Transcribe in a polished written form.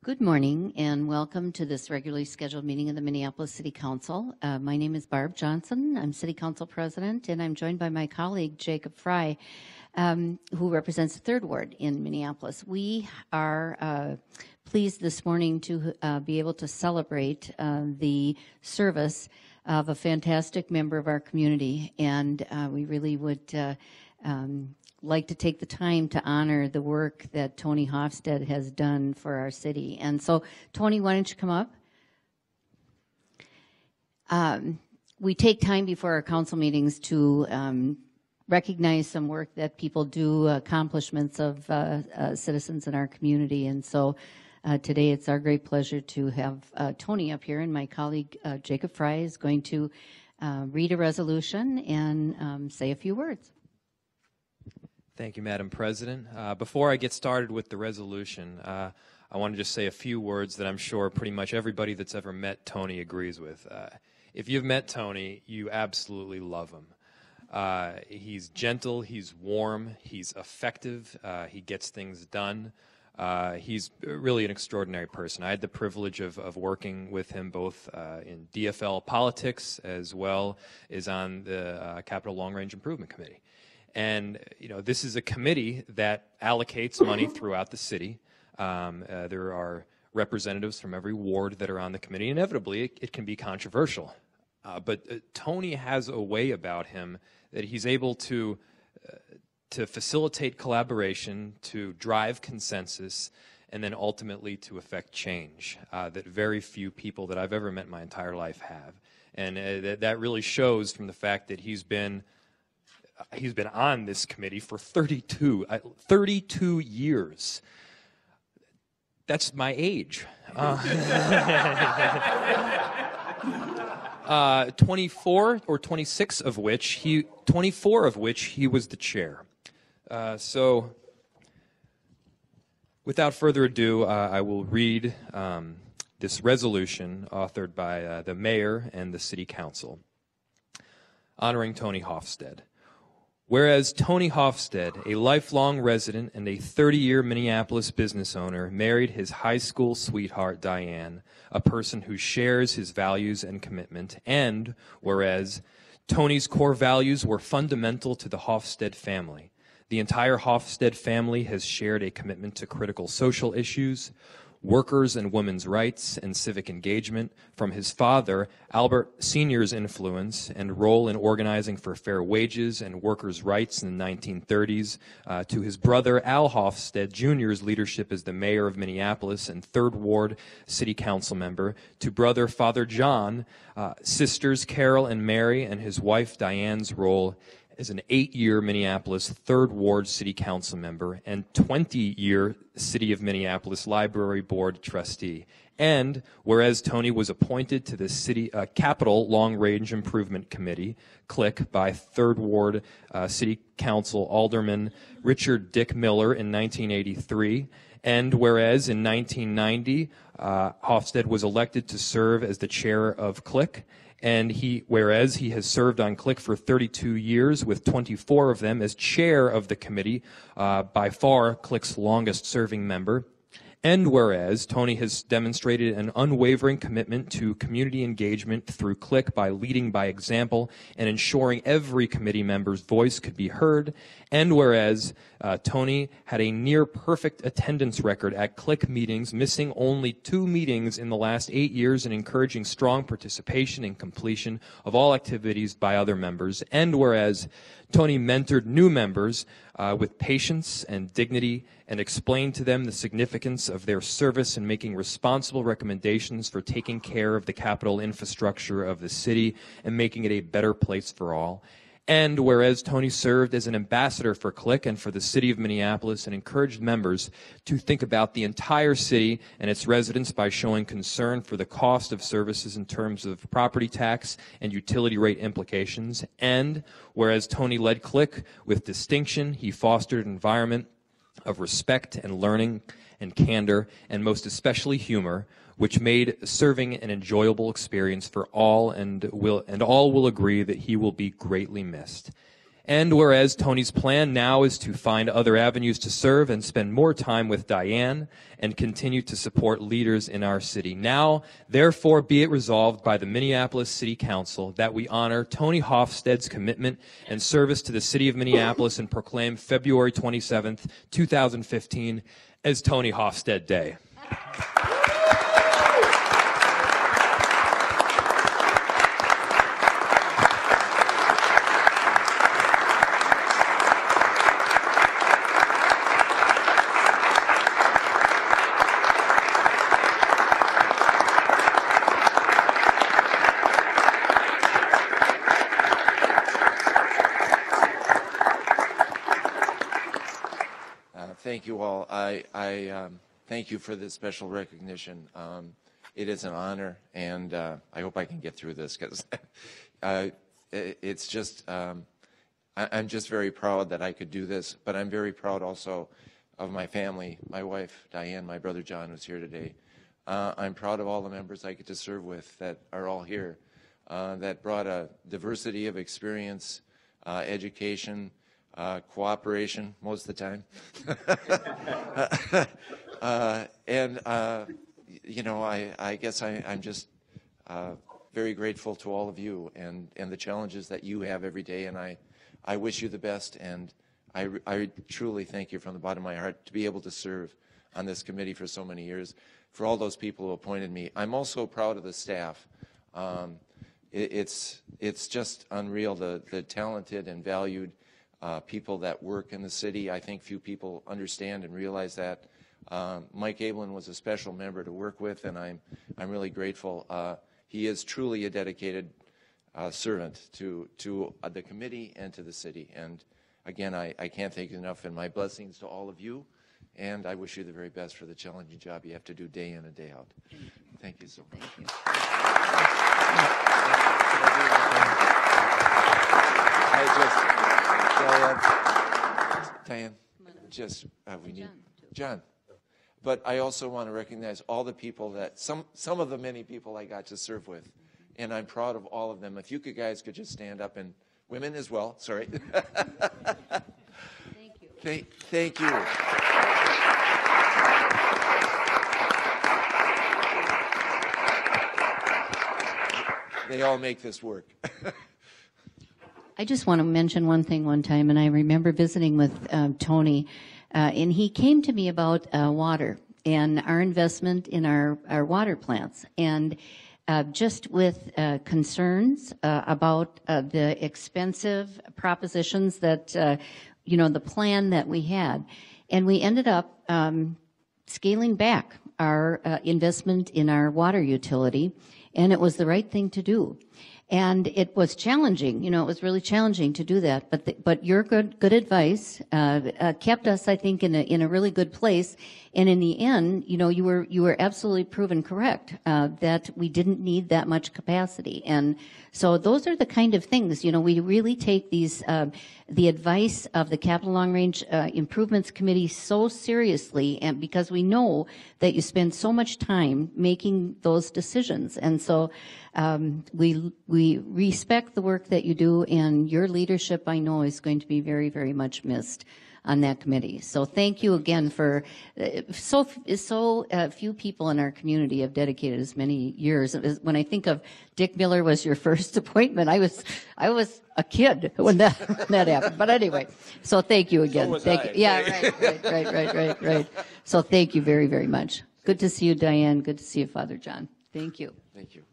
Good morning and welcome to this regularly scheduled meeting of the Minneapolis City Council. My name is Barb Johnson. I'm City Council President, and I'm joined by my colleague Jacob Fry, who represents the 3rd Ward in Minneapolis. We are pleased this morning to be able to celebrate the service of a fantastic member of our community, and we really would like to take the time to honor the work that Tony Hofstede has done for our city. And so, Tony, why don't you come up? We take time before our council meetings to recognize some work that people do, accomplishments of citizens in our community. And so today it's our great pleasure to have Tony up here, and my colleague Jacob Fry is going to read a resolution and say a few words. Thank you, Madam President. Before I get started with the resolution, I want to just say a few words that I'm sure pretty much everybody that's ever met Tony agrees with. If you've met Tony, you absolutely love him. He's gentle, he's warm, he's effective, he gets things done. He's really an extraordinary person. I had the privilege of working with him both in DFL politics as well as on the Capital Long Range Improvement Committee. And, you know, this is a committee that allocates money throughout the city. There are representatives from every ward that are on the committee. Inevitably, it can be controversial. But Tony has a way about him that he's able to facilitate collaboration, to drive consensus, and then ultimately to affect change that very few people that I've ever met in my entire life have. And that really shows from the fact that he's been on this committee for 32 years. That's my age. 24 or 26 of which 24 of which he was the chair. So without further ado, I will read this resolution authored by the mayor and the city council honoring Tony Hofstede. Whereas Tony Hofstede, a lifelong resident and a 30-year Minneapolis business owner, married his high school sweetheart, Diane, a person who shares his values and commitment, and whereas Tony's core values were fundamental to the Hofstede family, the entire Hofstede family has shared a commitment to critical social issues, workers' and women's rights, and civic engagement, from his father, Albert Sr.'s influence and role in organizing for fair wages and workers' rights in the 1930s, to his brother, Al Hofstede Jr.'s leadership as the mayor of Minneapolis and 3rd Ward city council member, to brother Father John, sisters Carol and Mary, and his wife Diane's role as an 8-year Minneapolis 3rd Ward City Council member and 20-year City of Minneapolis Library Board trustee. And whereas Tony was appointed to the City Capital Long Range Improvement Committee, CLIC, by 3rd Ward City Council Alderman Richard Dick Miller in 1983, and whereas in 1990 Hofstede was elected to serve as the chair of CLIC, and whereas he has served on CLIC for 32 years, with 24 of them as chair of the committee, by far CLIC's longest serving member. And whereas Tony has demonstrated an unwavering commitment to community engagement through CLIC by leading by example and ensuring every committee member's voice could be heard. And whereas Tony had a near-perfect attendance record at CLIC meetings, missing only 2 meetings in the last 8 years and encouraging strong participation and completion of all activities by other members. And whereas Tony mentored new members with patience and dignity and explained to them the significance of their service in making responsible recommendations for taking care of the capital infrastructure of the city and making it a better place for all. And whereas Tony served as an ambassador for CLIC and for the city of Minneapolis and encouraged members to think about the entire city and its residents by showing concern for the cost of services in terms of property tax and utility rate implications. And whereas Tony led CLIC with distinction, he fostered an environment of respect and learning and candor, and most especially humor, which made serving an enjoyable experience for all, and all will agree that he will be greatly missed. And whereas Tony's plan now is to find other avenues to serve and spend more time with Diane and continue to support leaders in our city. Now, therefore, be it resolved by the Minneapolis City Council that we honor Tony Hofstede's commitment and service to the city of Minneapolis and proclaim February 27th, 2015 as Tony Hofstede Day. Thank you all. I thank you for this special recognition. It is an honor, and I hope I can get through this because it's just, I'm just very proud that I could do this, but I'm very proud also of my family, my wife, Diane, my brother John, who's here today. I'm proud of all the members I get to serve with that are all here, that brought a diversity of experience, education, cooperation most of the time. You know, I guess I'm just very grateful to all of you and the challenges that you have every day, and I wish you the best, and I truly thank you from the bottom of my heart to be able to serve on this committee for so many years, for all those people who appointed me. I'm also proud of the staff. It's just unreal, the talented and valued people that work in the city. I think few people understand and realize that. Mike Ablin was a special member to work with, and I'm really grateful. He is truly a dedicated servant to the committee and to the city. And again, I can't thank you enough, and my blessings to all of you. And I wish you the very best for the challenging job you have to do day in and day out. Thank you so much. Thank you. Diane, just we need John. But I also want to recognize all the people that some of the many people I got to serve with, and I'm proud of all of them. If you guys could just stand up, and women as well. Sorry. Thank you. Thank you. They all make this work. I just want to mention one thing one time, and I remember visiting with Tony, and he came to me about water and our investment in our water plants, and just with concerns about the expensive propositions that, you know, the plan that we had. And we ended up scaling back our investment in our water utility, and it was the right thing to do. And it was challenging, you know, it was really challenging to do that. But your good advice kept us, I think, in a really good place. And in the end, you know, you were absolutely proven correct that we didn't need that much capacity. And so those are the kind of things, you know, we really take these the advice of the Capital Long Range Improvements Committee so seriously, and because we know that you spend so much time making those decisions. And so we respect the work that you do, and your leadership, I know, is going to be very, very much missed on that committee. So thank you again for so few people in our community have dedicated as many years. When I think of Dick Miller was your first appointment, I was a kid when that happened. But anyway, so thank you again. So was thank I. you. Yeah, right. So thank you very, very much. Good to see you, Diane. Good to see you, Father John. Thank you. Thank you.